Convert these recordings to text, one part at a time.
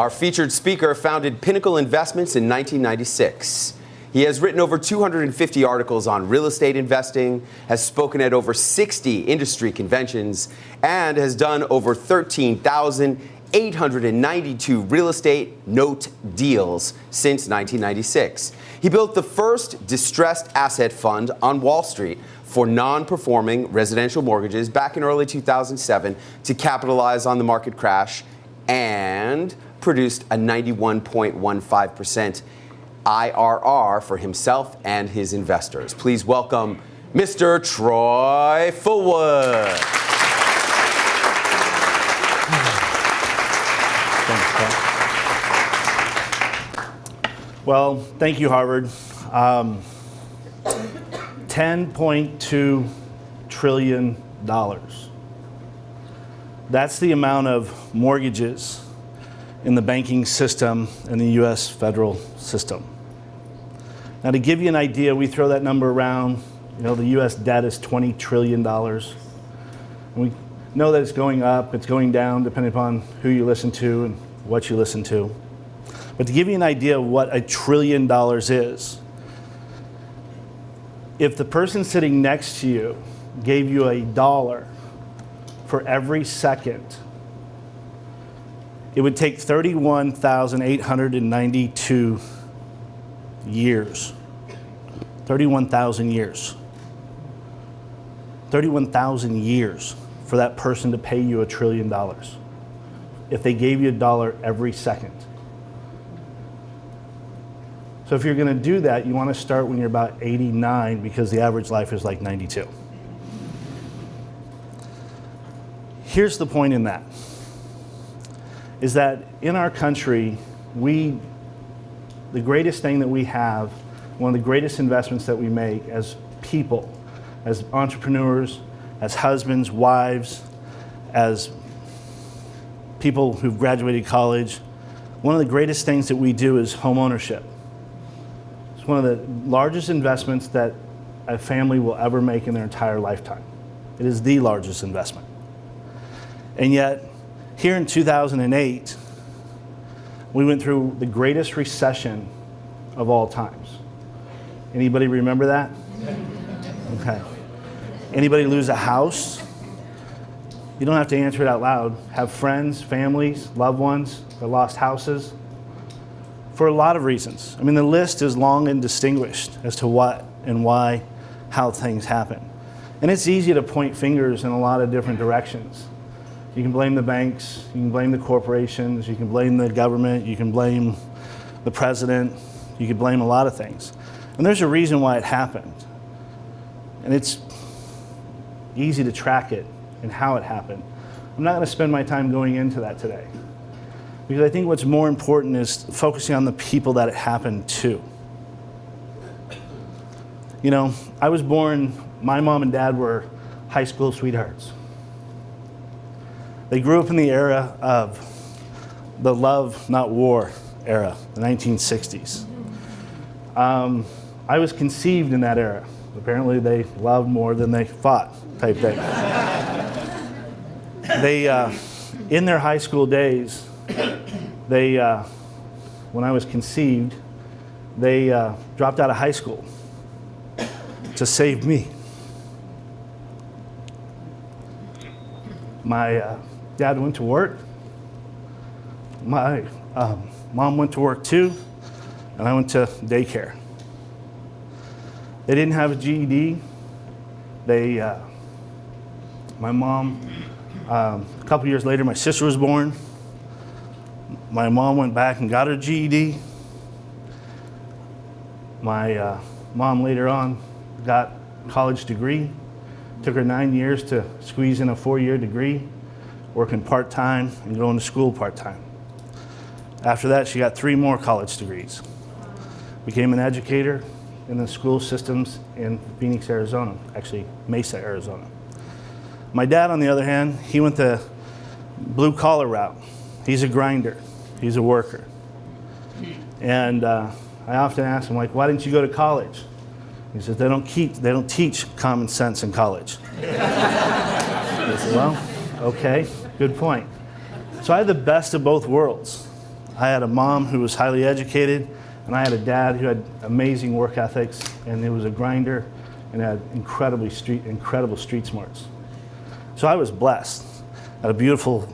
Our featured speaker founded Pinnacle Investments in 1996. He has written over 250 articles on real estate investing, has spoken at over 60 industry conventions, and has done over 13,892 real estate note deals since 1996. He built the first distressed asset fund on Wall Street for non-performing residential mortgages back in early 2007 to capitalize on the market crash, and produced a 91.15% IRR for himself and his investors. Please welcome Mr. Troy Fullwood. Well, thank you, Harvard. $10.2 trillion. That's the amount of mortgages in the banking system and the U.S. federal system. Now, to give you an idea, we throw that number around. You know, the U.S. debt is $20 trillion. And we know that it's going up, it's going down, depending upon who you listen to and what you listen to. But to give you an idea of what $1 trillion is, if the person sitting next to you gave you $1 for every second, it would take 31,892 years. 31,000 years. 31,000 years for that person to pay you $1 trillion if they gave you $1 every second. So if you're going to do that, you want to start when you're about 89, because the average life is like 92. Here's the point in that, is that in our country, the greatest thing that we have, one of the greatest investments that we make as people, as entrepreneurs, as husbands, wives, as people who've graduated college, one of the greatest things that we do is home ownership. It's one of the largest investments that a family will ever make in their entire lifetime. It is the largest investment. And yet, here in 2008, we went through the greatest recession of all times. Anybody remember that? Okay. Anybody lose a house? You don't have to answer it out loud. Have friends, families, loved ones that lost houses? For a lot of reasons. I mean, the list is long and distinguished as to what and why, how things happen. And it's easy to point fingers in a lot of different directions. You can blame the banks, you can blame the corporations, you can blame the government, you can blame the president, you can blame a lot of things. And there's a reason why it happened. And it's easy to track it and how it happened. I'm not going to spend my time going into that today, because I think what's more important is focusing on the people that it happened to. You know, I was born, my mom and dad were high school sweethearts. They grew up in the era of the love, not war era, the 1960s. I was conceived in that era. Apparently they loved more than they fought, type thing. They, in their high school days, when I was conceived, they dropped out of high school to save me. My dad went to work. My mom went to work too, and I went to daycare. They didn't have a GED. My mom, a couple years later, my sister was born. My mom went back and got her GED. My mom later on got a college degree. Took her 9 years to squeeze in a 4-year degree, working part-time and going to school part-time. After that, she got 3 more college degrees. Became an educator in the school systems in Phoenix, Arizona, actually Mesa, Arizona. My dad, on the other hand, he went the blue-collar route. He's a grinder. He's a worker. And I often ask him, like, why didn't you go to college? He says, they don't teach common sense in college. I said, well, okay, good point. So I had the best of both worlds. I had a mom who was highly educated, and I had a dad who had amazing work ethics, and he was a grinder and had incredible street smarts. So I was blessed. I had a beautiful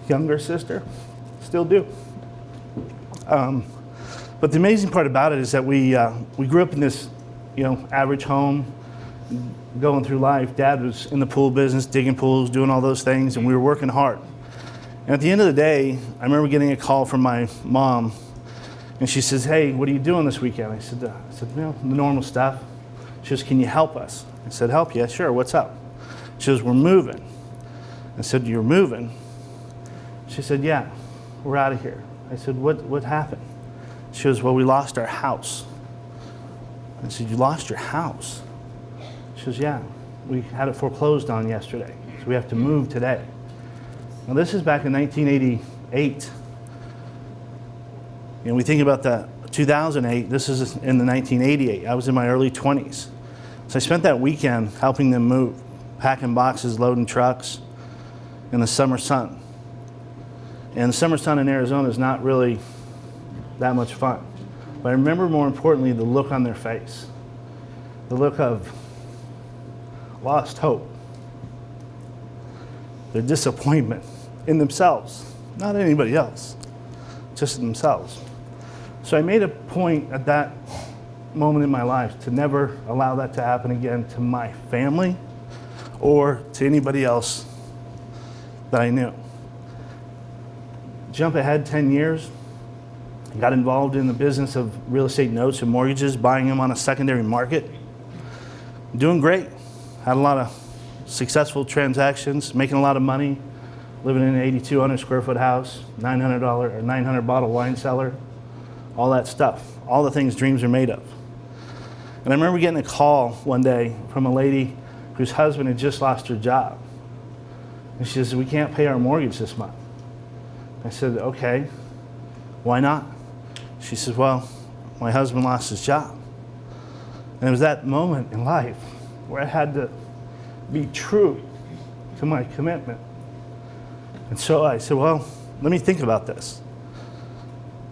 younger sister, still do. But the amazing part about it is that we grew up in this, average home, going through life. Dad was in the pool business, digging pools, doing all those things, and we were working hard. And at the end of the day, I remember getting a call from my mom, and she says, "Hey, what are you doing this weekend?" I said, the normal stuff. She says, "Can you help us?" I said, "Help? Yeah, sure. What's up?" She says, "We're moving." I said, "You're moving?" She said, "Yeah, we're out of here." I said, What happened?" She goes, "Well, we lost our house." I said, "You lost your house?" She goes, "Yeah, we had it foreclosed on yesterday, so we have to move today." Now, this is back in 1988. We think about that 2008, this is in the 1988. I was in my early 20s. So I spent that weekend helping them move, packing boxes, loading trucks in the summer sun. And the summer sun in Arizona is not really that much fun. But I remember, more importantly, the look on their face. The look of lost hope. Their disappointment in themselves, not anybody else, just themselves. So I made a point at that moment in my life to never allow that to happen again to my family or to anybody else that I knew. Jump ahead 10 years, got involved in the business of real estate notes and mortgages, buying them on a secondary market. Doing great. Had a lot of successful transactions, making a lot of money, living in an 8,200 square foot house, $900 or 900 bottle wine cellar, all that stuff, all the things dreams are made of. And I remember getting a call one day from a lady whose husband had just lost her job. And she says, "We can't pay our mortgage this month." I said, "Okay, why not?" She says, "Well, my husband lost his job." And it was that moment in life where I had to be true to my commitment. And so I said, "Well, let me think about this."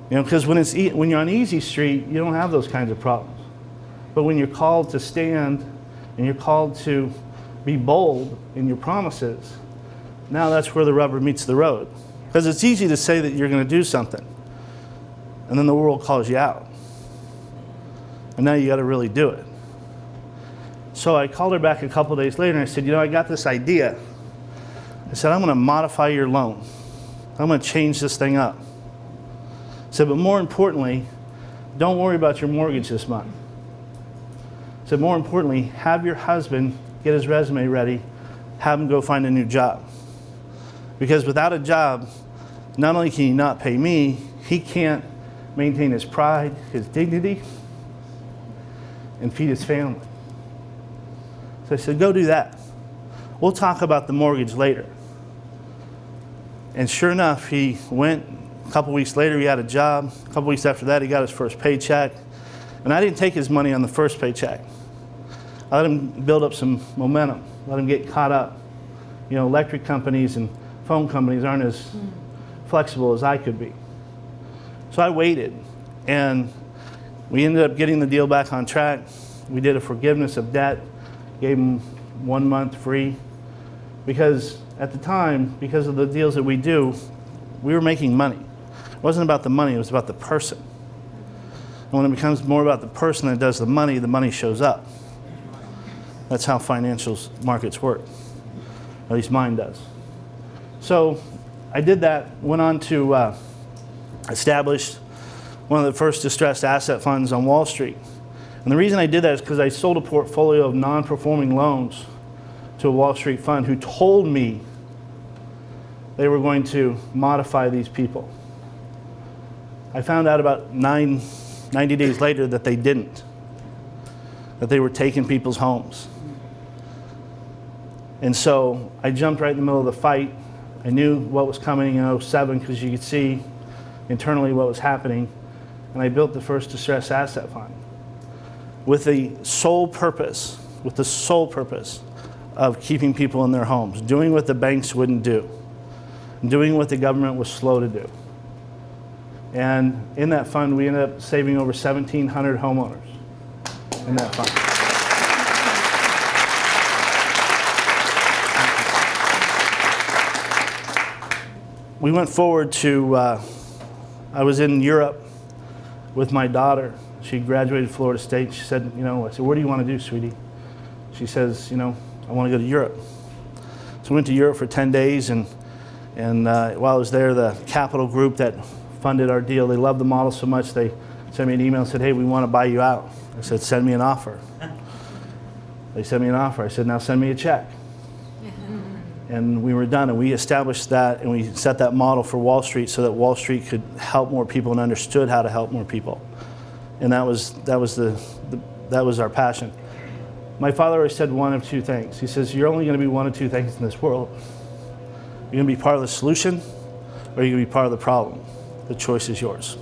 Because when you're on easy street, you don't have those kinds of problems. But when you're called to stand and you're called to be bold in your promises, now that's where the rubber meets the road. Because it's easy to say that you're going to do something, and then the world calls you out. And now you got to really do it. So I called her back a couple days later and I said, "I got this idea." I said, "I'm going to modify your loan. I'm going to change this thing up." I said, "But more importantly, don't worry about your mortgage this month." I said, "More importantly, have your husband get his resume ready, have him go find a new job. Because without a job, not only can he not pay me, he can't maintain his pride, his dignity, and feed his family." So I said, "Go do that. We'll talk about the mortgage later." And sure enough, he went. A couple weeks later, he had a job. A couple weeks after that, he got his first paycheck. And I didn't take his money on the first paycheck. I let him build up some momentum, let him get caught up. Electric companies and phone companies aren't as flexible as I could be. So I waited, and we ended up getting the deal back on track. We did a forgiveness of debt, gave him 1 month free, because at the time, because of the deals that we do, we were making money. It wasn't about the money, it was about the person. And when it becomes more about the person than it does the money shows up. That's how financial markets work. At least mine does. So I did that, went on to establish one of the first distressed asset funds on Wall Street. And the reason I did that is because I sold a portfolio of non-performing loans to a Wall Street fund who told me they were going to modify these people. I found out about 90 days later that they didn't, that they were taking people's homes. And so I jumped right in the middle of the fight. I knew what was coming in 2007 because you could see internally what was happening. And I built the first distressed asset fund with the sole purpose of keeping people in their homes, doing what the banks wouldn't do. doing what the government was slow to do. And in that fund, we ended up saving over 1,700 homeowners in that fund. We went forward to, I was in Europe with my daughter. She graduated Florida State. She said, I said, where do you want to do, sweetie? She says, I want to go to Europe. So we went to Europe for 10 days, and while I was there, the Capital Group that funded our deal, they loved the model so much, they sent me an email and said, hey, we want to buy you out. I said, send me an offer. They sent me an offer. I said, now send me a check. And we were done, and we established that, and we set that model for Wall Street so that Wall Street could help more people and understood how to help more people. And that was our passion. My father always said one of two things. He says, you're only going to be one of two things in this world. You're going to be part of the solution, or you're going to be part of the problem. The choice is yours.